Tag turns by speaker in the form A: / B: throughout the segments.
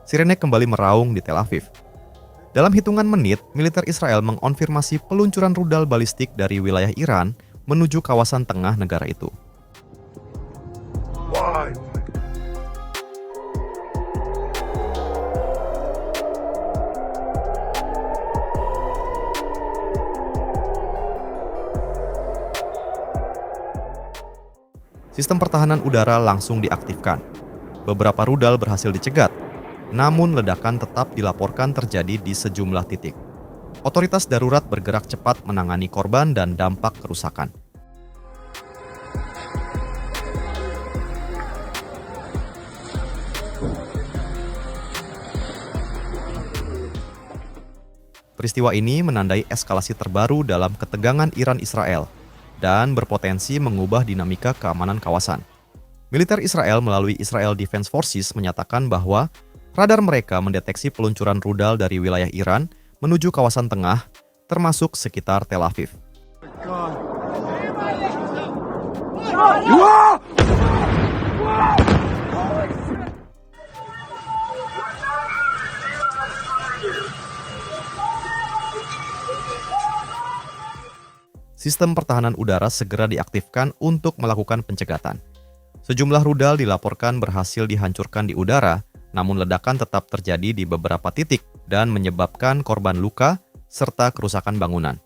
A: sirene kembali meraung di Tel Aviv. Dalam hitungan menit, militer Israel mengonfirmasi peluncuran rudal balistik dari wilayah Iran menuju kawasan tengah negara itu. Sistem pertahanan udara langsung diaktifkan. Beberapa rudal berhasil dicegat, namun ledakan tetap dilaporkan terjadi di sejumlah titik. Otoritas darurat bergerak cepat menangani korban dan dampak kerusakan. Peristiwa ini menandai eskalasi terbaru dalam ketegangan Iran-Israel dan berpotensi mengubah dinamika keamanan kawasan. Militer Israel melalui Israel Defense Forces menyatakan bahwa radar mereka mendeteksi peluncuran rudal dari wilayah Iran menuju kawasan tengah, termasuk sekitar Tel Aviv. Sistem pertahanan udara segera diaktifkan untuk melakukan pencegatan. Sejumlah rudal dilaporkan berhasil dihancurkan di udara, namun ledakan tetap terjadi di beberapa titik dan menyebabkan korban luka serta kerusakan bangunan.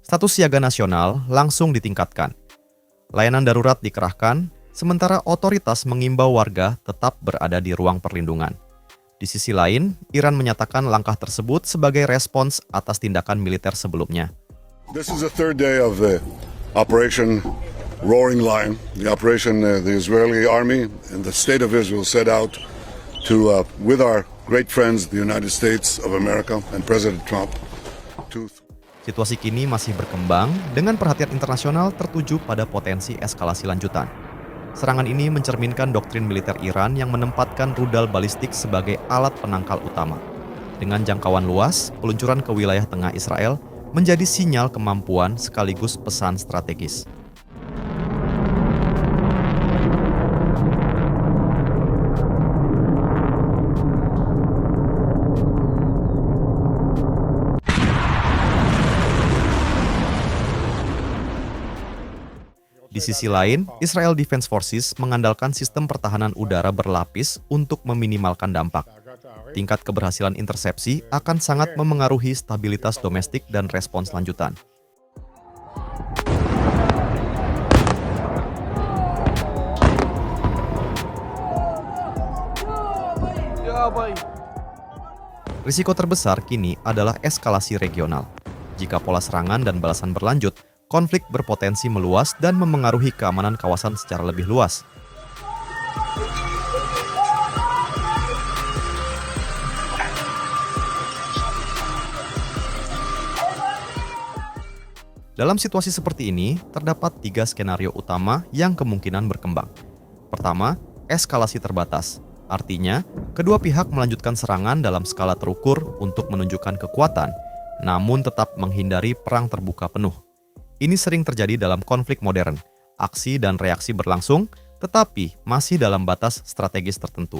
A: Status siaga nasional langsung ditingkatkan. Layanan darurat dikerahkan, sementara otoritas mengimbau warga tetap berada di ruang perlindungan. Di sisi lain, Iran menyatakan langkah tersebut sebagai respons atas tindakan militer sebelumnya.
B: This is the third day of the Operation Roaring Lion. The operation the Israeli army and the state of Israel set out to, with our great friends, the United States of America and President Trump, to...
A: Situasi kini masih berkembang dengan perhatian internasional tertuju pada potensi eskalasi lanjutan. Serangan ini mencerminkan doktrin militer Iran yang menempatkan rudal balistik sebagai alat penangkal utama. Dengan jangkauan luas, peluncuran ke wilayah tengah Israel menjadi sinyal kemampuan sekaligus pesan strategis. Di sisi lain, Israel Defense Forces mengandalkan sistem pertahanan udara berlapis untuk meminimalkan dampak. Tingkat keberhasilan intersepsi akan sangat memengaruhi stabilitas domestik dan respons lanjutan. Risiko terbesar kini adalah eskalasi regional. Jika pola serangan dan balasan berlanjut, konflik berpotensi meluas dan memengaruhi keamanan kawasan secara lebih luas. Dalam situasi seperti ini, terdapat 3 skenario utama yang kemungkinan berkembang. Pertama, eskalasi terbatas. Artinya, kedua pihak melanjutkan serangan dalam skala terukur untuk menunjukkan kekuatan, namun tetap menghindari perang terbuka penuh. Ini sering terjadi dalam konflik modern. Aksi dan reaksi berlangsung, tetapi masih dalam batas strategis tertentu.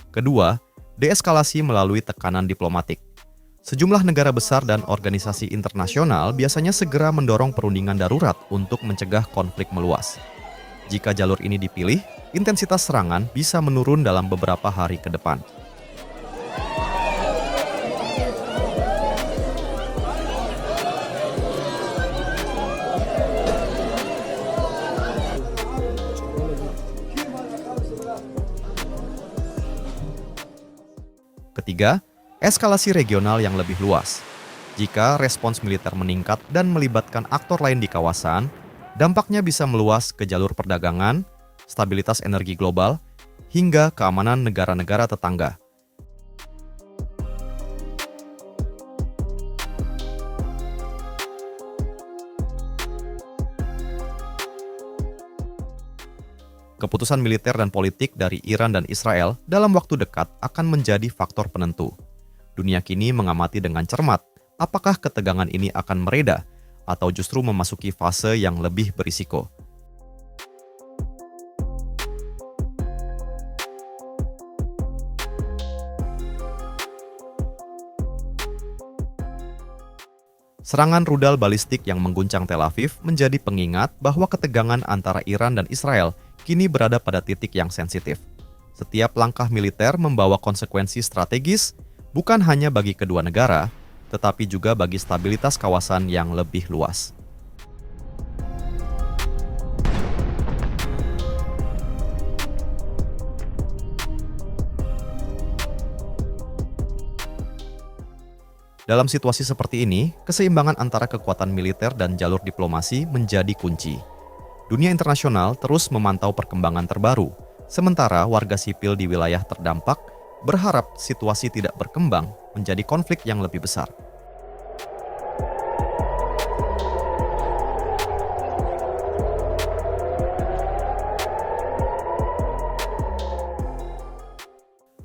A: Kedua, deeskalasi melalui tekanan diplomatik. Sejumlah negara besar dan organisasi internasional biasanya segera mendorong perundingan darurat untuk mencegah konflik meluas. Jika jalur ini dipilih, intensitas serangan bisa menurun dalam beberapa hari ke depan. Ketiga, eskalasi regional yang lebih luas. Jika respons militer meningkat dan melibatkan aktor lain di kawasan, dampaknya bisa meluas ke jalur perdagangan, stabilitas energi global, hingga keamanan negara-negara tetangga. Keputusan militer dan politik dari Iran dan Israel dalam waktu dekat akan menjadi faktor penentu. Dunia kini mengamati dengan cermat apakah ketegangan ini akan mereda atau justru memasuki fase yang lebih berisiko. Serangan rudal balistik yang mengguncang Tel Aviv menjadi pengingat bahwa ketegangan antara Iran dan Israel kini berada pada titik yang sensitif. Setiap langkah militer membawa konsekuensi strategis bukan hanya bagi kedua negara, tetapi juga bagi stabilitas kawasan yang lebih luas. Dalam situasi seperti ini, keseimbangan antara kekuatan militer dan jalur diplomasi menjadi kunci. Dunia internasional terus memantau perkembangan terbaru, sementara warga sipil di wilayah terdampak berharap situasi tidak berkembang menjadi konflik yang lebih besar.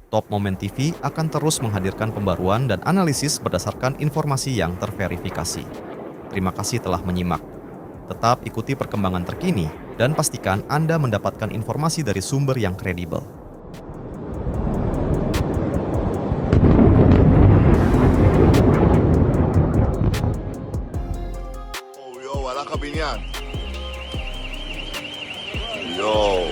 A: Top Moment TV akan terus menghadirkan pembaruan dan analisis berdasarkan informasi yang terverifikasi. Terima kasih telah menyimak. Tetap ikuti perkembangan terkini dan pastikan Anda mendapatkan informasi dari sumber yang kredibel.
C: Yo, wala ka binyan. Yo.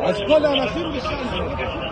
D: אז כל האנשים בשם